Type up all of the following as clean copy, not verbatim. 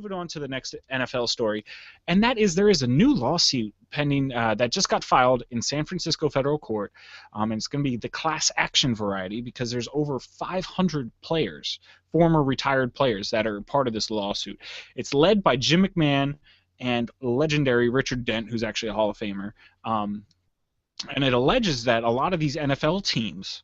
moving on to the next NFL story, and that is there is a new lawsuit pending that just got filed in San Francisco federal court, and it's going to be the class action variety because there's over 500 players, former retired players, that are part of this lawsuit. It's led by Jim McMahon and legendary Richard Dent, who's actually a Hall of Famer, and it alleges that a lot of these NFL teams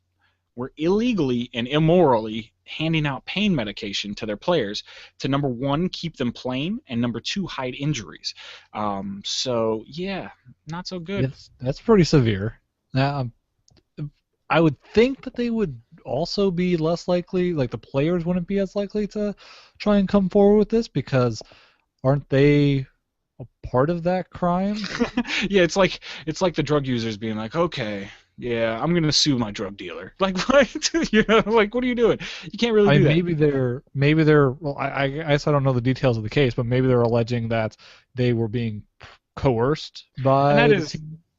were illegally and immorally handing out pain medication to their players to, number one, keep them playing, and number two, hide injuries. So, yeah, not so good. That's pretty severe. Now, I would think that they would also be less likely, like the players wouldn't be as likely to try and come forward with this because aren't they a part of that crime? Yeah, it's like the drug users being like, okay, yeah, I'm gonna sue my drug dealer. Like, what? You know, like, what are you doing? You can't really do that. Maybe they're. Well, I guess I don't know the details of the case, but maybe they're alleging that they were being coerced by. And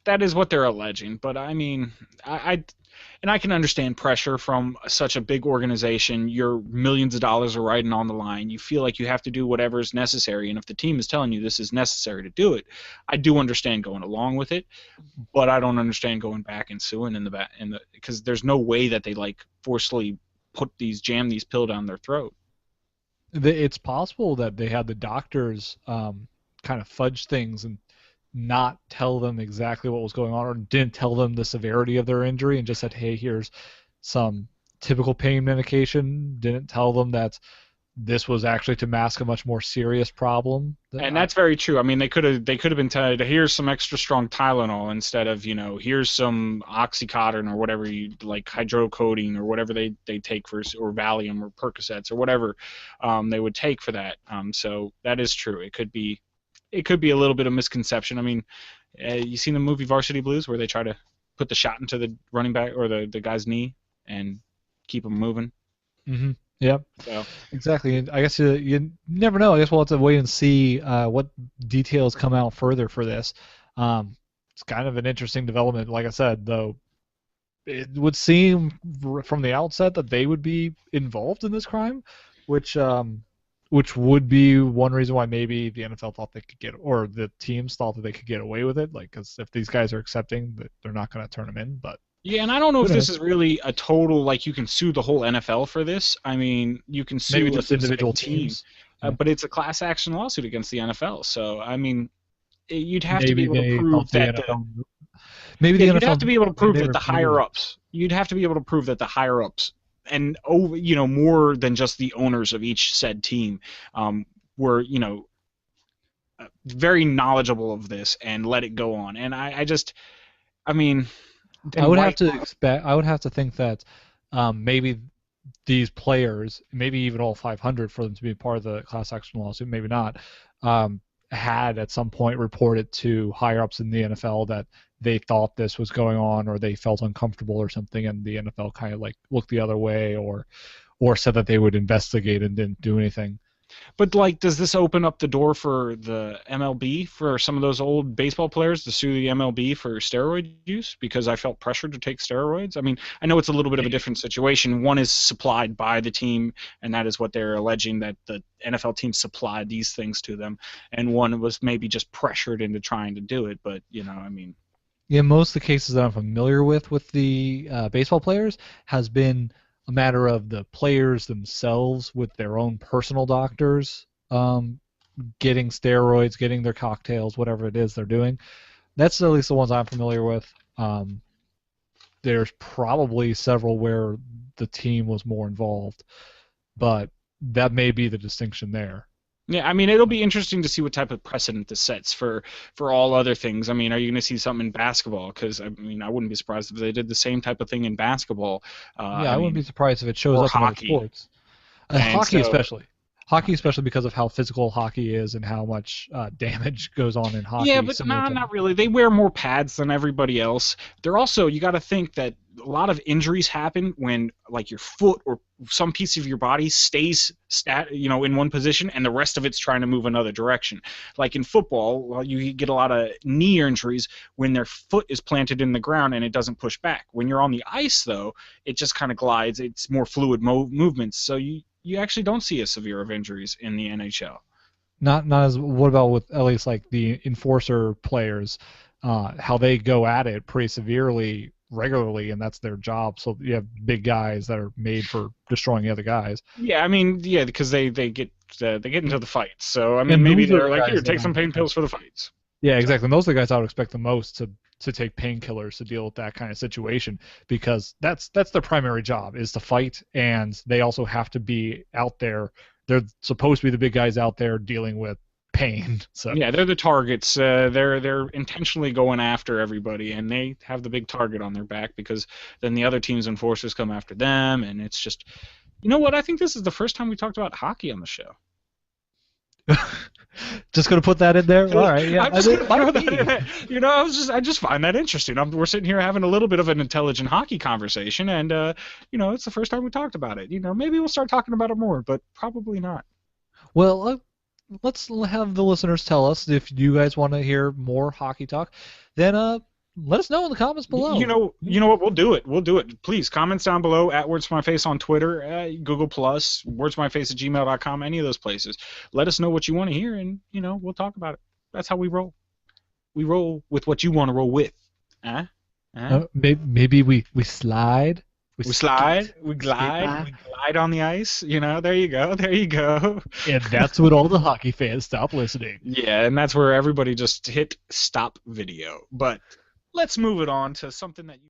that is what they're alleging. But I mean, I can understand pressure from such a big organization. Your millions of dollars are riding on the line. You feel like you have to do whatever is necessary, and if the team is telling you this is necessary to do it, I do understand going along with it, but I don't understand going back and suing because there's no way that they like forcefully jam these pills down their throat. It's possible that they had the doctors kind of fudge things and not tell them exactly what was going on, or didn't tell them the severity of their injury and just said, hey, here's some typical pain medication, didn't tell them that this was actually to mask a much more serious problem. And that's very true. I mean, they could have been told, here's some extra strong Tylenol instead of, you know, here's some Oxycontin or whatever you like, hydrocodone or whatever they take for, or Valium or Percocets or whatever they would take for that. So that is true. It could be a little bit of misconception. I mean, you seen the movie Varsity Blues where they try to put the shot into the running back or the guy's knee and keep him moving? Mm-hmm. Yep. So. Exactly. I guess you never know. I guess we'll have to wait and see what details come out further for this. It's kind of an interesting development. Like I said, though, it would seem from the outset that they would be involved in this crime, which would be one reason why maybe the NFL thought they could get, or the teams thought that they could get away with it, like, because if these guys are accepting that they're not going to turn them in, but. Yeah, and I don't know if this is really a total, like, you can sue the whole NFL for this. I mean, you can sue maybe just individual teams, but it's a class action lawsuit against the NFL. So, I mean, you'd have to be able to prove that you'd have to be able to prove that the higher ups. You'd have to be able to prove that the higher ups, and over, you know, more than just the owners of each said team, were, you know, very knowledgeable of this and let it go on. And I mean. I would have to think that maybe these players, maybe even all 500 for them to be part of the class action lawsuit, maybe not, had at some point reported to higher ups in the NFL that they thought this was going on, or they felt uncomfortable or something, and the NFL kind of like looked the other way, or said that they would investigate and didn't do anything. But, like, does this open up the door for the MLB, for some of those old baseball players to sue the MLB for steroid use because I felt pressured to take steroids? I mean, I know it's a little bit of a different situation. One is supplied by the team, and that is what they're alleging, that the NFL team supplied these things to them, and one was maybe just pressured into trying to do it. But, you know, I mean. Yeah, most of the cases that I'm familiar with the baseball players has been a matter of the players themselves with their own personal doctors getting steroids, getting their cocktails, whatever it is they're doing. That's at least the ones I'm familiar with. There's probably several where the team was more involved, but that may be the distinction there. Yeah, I mean, it'll be interesting to see what type of precedent this sets for all other things. I mean, are you going to see something in basketball? Because, I mean, I wouldn't be surprised if they did the same type of thing in basketball. I wouldn't be surprised if it shows up in other sports. Hockey especially. Hockey especially because of how physical hockey is and how much damage goes on in hockey. Yeah, but not really. They wear more pads than everybody else. They're also, you got to think that a lot of injuries happen when, like, your foot or some piece of your body stays in one position and the rest of it's trying to move another direction. Like in football, well, you get a lot of knee injuries when their foot is planted in the ground and it doesn't push back. When you're on the ice, though, it just kind of glides. It's more fluid movements, so you actually don't see as severe of injuries in the NHL. not as what about with at least like the enforcer players, how they go at it pretty severely regularly, and that's their job. So you have big guys that are made for destroying the other guys. Yeah, I mean, yeah, because they get into the fights. So I mean, And maybe those are they're the like, guys here, that take some pain pills for the fights. yeah, So exactly. And those are the guys I would expect the most to take painkillers to deal with that kind of situation because that's their primary job is to fight, and they also have to be out there. They're supposed to be the big guys out there dealing with pain. So yeah, they're the targets. They're intentionally going after everybody, and they have the big target on their back because then the other team's enforcers come after them, and it's just, you know what? I think this is the first time we talked about hockey on the show. just gonna put that in there. All right, yeah, I'm just gonna throw that in there. You know, I just find that interesting. We're sitting here having a little bit of an intelligent hockey conversation, and you know, it's the first time we talked about it. You know, maybe we'll start talking about it more, but probably not. Well, let's have the listeners tell us if you guys want to hear more hockey talk. Then let us know in the comments below. You know what? We'll do it. We'll do it. Please, comments down below at Words to My Face on Twitter, Google Plus, wordstomyface@gmail.com, any of those places. Let us know what you want to hear, and you know, we'll talk about it. That's how we roll. We roll with what you want to roll with. Huh? Maybe we slide. We slide, we glide, we glide on the ice. You know, there you go, there you go. And that's when all the hockey fans stop listening. Yeah, and that's where everybody just hit stop video. But let's move it on to something that you